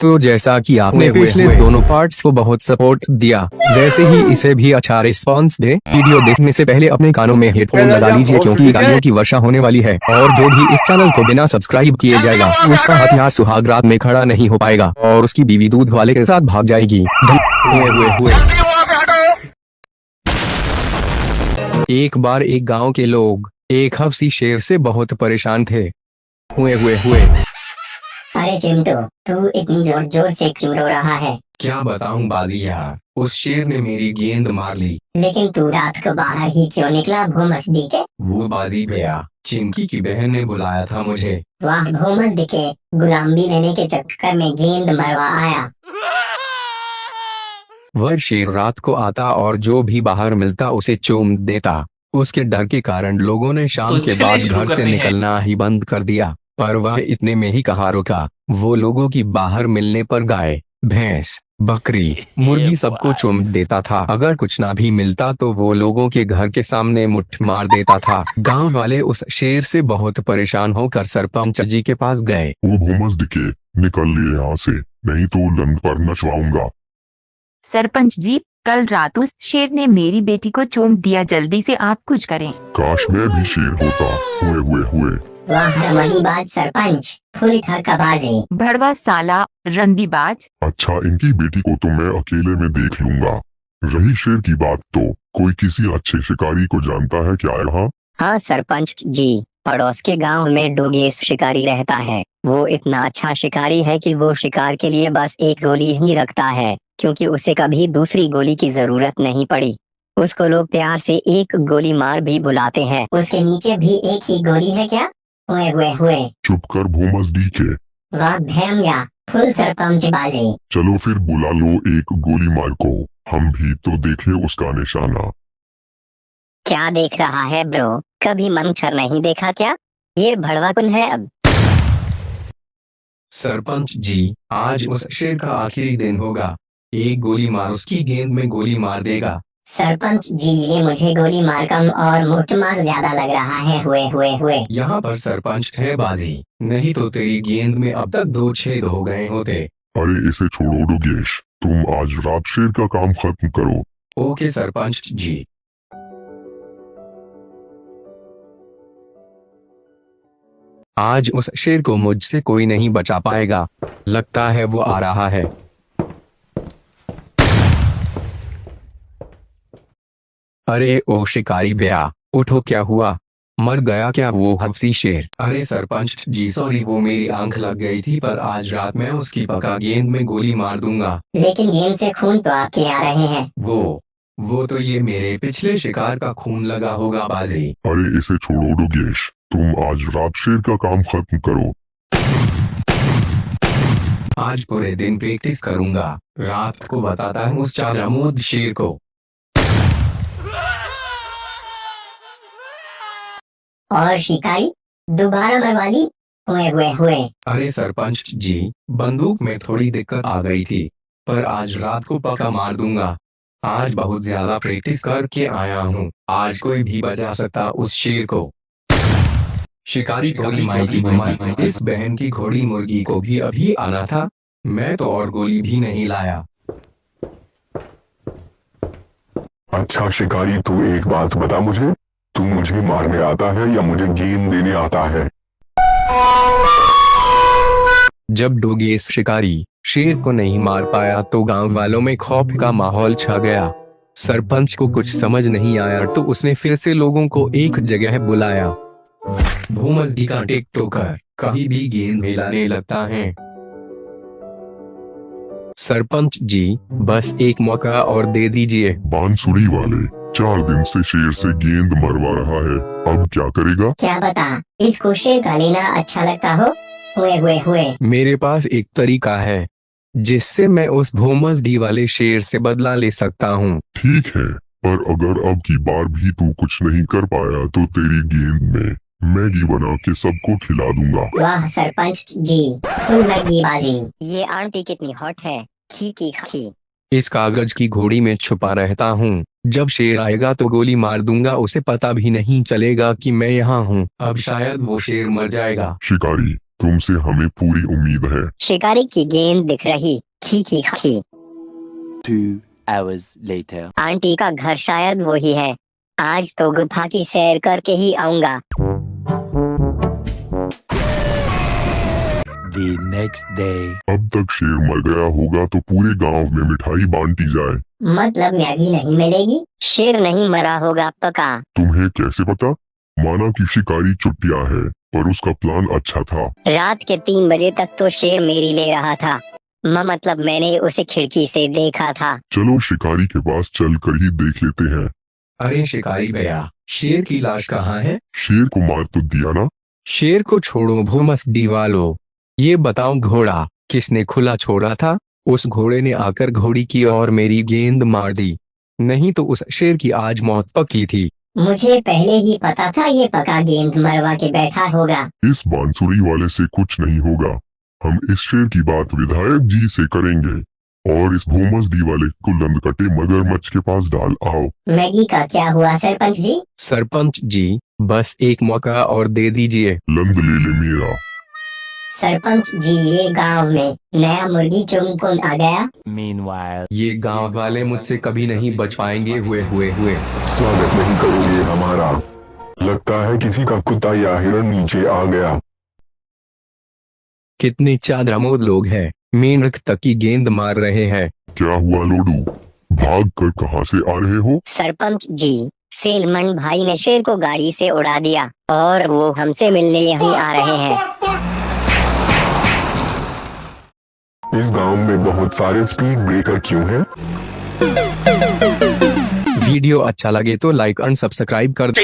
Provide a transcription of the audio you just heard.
तो जैसा कि आपने पिछले दोनों पार्ट्स को बहुत सपोर्ट दिया, वैसे ही इसे भी अच्छा रिस्पांस दे। वीडियो देखने से पहले अपने कानों में हेडफोन लगा लीजिए क्योंकि गालियों की वर्षा होने वाली है और जो भी इस चैनल को बिना सब्सक्राइब किए जाएगा उसका हाथ यहाँ सुहाग रात में खड़ा नहीं हो पाएगा और उसकी बीवी दूध वाले के साथ भाग जाएगी। हुए। एक बार एक गांव के लोग एक हफ्सी शेर से बहुत परेशान थे। हुए। अरे चिंटू, तू इतनी जोर जोर से क्यों रो रहा है? क्या बताऊं बाजी यार, उस शेर ने मेरी गेंद मार ली। लेकिन तू रात को बाहर ही क्यों निकला भूमसदी के? वो बाजी भैया, चिंकी की बहन ने बुलाया था मुझे। वाह, भूमसदी के गुलामी लेने के चक्कर में गेंद मरवा आया। वह शेर रात को आता और जो भी बाहर मिलता उसे चूम देता। उसके डर के कारण लोगों ने शाम के बाद घर से निकलना ही बंद कर दिया, पर वह इतने में ही कहाँ रुका। वो लोगों की बाहर मिलने पर गाय, भैंस, बकरी, मुर्गी सबको चूम देता था। अगर कुछ ना भी मिलता तो वो लोगों के घर के सामने मुट्ठ मार देता था। गांव वाले उस शेर से बहुत परेशान होकर सरपंच जी के पास गए। वो भूमसदी के निकल लिए यहाँ से, नहीं तो लंड पर नचवाऊंगा। सरपंच जी, कल रात उस शेर ने मेरी बेटी को चूम दिया, जल्दी से आप कुछ करें। काश मैं भी शेर होता। हुए। वाह रमणीबाज सरपंच, फुल ठरकाबाजी। भड़वा साला रंडीबाज। अच्छा, इनकी बेटी को तो मैं अकेले में देख लूंगा। रही शेर की बात, तो कोई किसी अच्छे शिकारी को जानता है क्या यहाँ? हाँ सरपंच जी, पड़ोस के गांव में डोगेस शिकारी रहता है। वो इतना अच्छा शिकारी है कि वो शिकार के लिए बस एक गोली ही रखता है, क्योंकि उसे कभी दूसरी गोली की जरूरत नहीं पड़ी। उसको लोग प्यार से एक गोली मार भी बुलाते हैं। उसके नीचे भी एक ही गोली है क्या? हुए। चुप कर भूमसदी के। वाह भैया, फुल सरपंच बाजी। चलो फिर बुला लो एक गोली मार को, हम भी तो देखें उसका निशाना। क्या देख रहा है ब्रो? कभी मच्छर नहीं देखा क्या? ये भड़वा कौन है अब? सरपंच जी, आज उस शेर का आखिरी दिन होगा। एक गोली मार उसकी गेंद में गोली मार देगा। सरपंच जी, ये मुझे गोली मार कम और मुट्ठ मार ज्यादा लग रहा है। हुए। यहाँ पर सरपंच है बाजी, नहीं तो तेरी गेंद में अब तक 2 छेद हो गए होते। अरे इसे छोड़ो डोगेश, तुम आज रात शेर का काम खत्म करो। ओके सरपंच जी। आज उस शेर को मुझसे कोई नहीं बचा पाएगा। लगता है वो आ रहा है। अरे ओ शिकारी भैया, उठो, क्या हुआ? मर गया क्या वो हफ्सी शेर? अरे सरपंच जी सॉरी, वो मेरी आंख लग गई थी, पर आज रात मैं उसकी पका गेंद में गोली मार दूंगा। लेकिन गेंद से खून तो आपके आ रहे हैं। वो तो ये मेरे पिछले शिकार का खून लगा होगा बाजी। अरे इसे छोड़ो डोगेश, तुम आज रात शेर का काम खत्म करो। आज पूरे दिन प्रैक्टिस करूंगा, रात को बताता हूँ उस चारामोद शेर को। और शिकारी दोबारा मरवा ली। हुए। अरे सरपंच जी, बंदूक में थोड़ी दिक्कत आ गई थी, पर आज रात को पक्का मार दूंगा। आज बहुत ज्यादा प्रैक्टिस करके आया हूँ, आज कोई भी बचा सकता उस शेर को। शिकारी गोली माई की घुमाई, इस बहन की घोड़ी मुर्गी को भी अभी आना था, मैं तो और गोली भी नहीं लाया। अच्छा शिकारी, तू एक बात बता मुझे, तू मुझे मारने आता है या मुझे गेंद देने आता है? जब डोगेस शिकारी शेर को नहीं मार पाया तो गांव वालों में खौफ का माहौल छा गया। सरपंच को कुछ समझ नहीं आया तो उसने फिर से लोगों को एक जगह बुलाया। भूमसदी का टिकटॉकर कभी भी गेंद हिलाने लगता है। सरपंच जी, बस एक मौका और दे दीजिए। बांसुरी वाले 4 दिन से शेर से गेंद मरवा रहा है, अब क्या करेगा? क्या बता, इसको शेर का लेना अच्छा लगता हो? हुए। मेरे पास एक तरीका है जिससे मैं उस भूमसदी वाले शेर से बदला ले सकता हूँ। ठीक है, पर अगर अब की बार भी तू कुछ नहीं कर पाया तो तेरी गेंद में मैगी बना के सबको खिला दूंगा। वाह सरपंच जी, फुल मैगी बाजी। ये आंटी कितनी हॉट है। खी। इस कागज की घोड़ी में छुपा रहता हूँ, जब शेर आएगा तो गोली मार दूंगा, उसे पता भी नहीं चलेगा कि मैं यहाँ हूँ। अब शायद वो शेर मर जाएगा। शिकारी, तुमसे हमें पूरी उम्मीद है। शिकारी की गेंद दिख रही। खी खी खी। 2 hours later. आंटी का घर शायद वही है। आज तो गुफा की सैर करके ही आऊंगा। The next day. अब तक शेर मर गया होगा तो पूरे गांव में मिठाई बांटी जाए। मतलब मैगी नहीं मिलेगी? शेर नहीं मरा होगा पक्का। तुम्हें कैसे पता? माना कि शिकारी चुटिया है, पर उसका प्लान अच्छा था। रात के 3 बजे तक तो शेर मेरी ले रहा था। मतलब मैंने उसे खिड़की से देखा था। चलो शिकारी के पास चल कर ही देख लेते हैं। अरे शिकारी भैया, शेर की लाश कहाँ है? शेर को मार तो दिया ना? शेर को छोड़ो भूमस्डी वालों, ये बताओ घोड़ा किसने खुला छोड़ा था? उस घोड़े ने आकर घोड़ी की और मेरी गेंद मार दी, नहीं तो उस शेर की आज मौत पक्की थी। मुझे पहले ही पता था ये पका गेंद मरवा के बैठा होगा। इस बांसुरी वाले से कुछ नहीं होगा। हम इस शेर की बात विधायक जी से करेंगे और इस भूमस्डी वाले को लंदकटे मगरमच्छ के पास डाल आओ। मैगी का क्या हुआ सरपंच जी? सरपंच जी, बस एक मौका और दे दीजिए। लंद ले ले मेरा। सरपंच जी, ये गांव में नया मुर्गी चुन कौन आ गया? Meanwhile. ये गांव वाले मुझसे कभी नहीं बच पाएंगे। हुए स्वागत नहीं करोगे हमारा? लगता है किसी का कुत्ता या हिरण नीचे आ गया। कितने चादरामोद लोग हैं, मेंढक तक की गेंद मार रहे हैं। क्या हुआ लोडू? भाग कर कहाँ से आ रहे हो? सरपंच जी, सेलमन भाई ने शेर को गाड़ी से उड़ा दिया और वो हमसे मिलने यहीं आ रहे हैं। इस गांव में बहुत सारे स्पीड ब्रेकर क्यों हैं? वीडियो अच्छा लगे तो लाइक एंड सब्सक्राइब कर दो।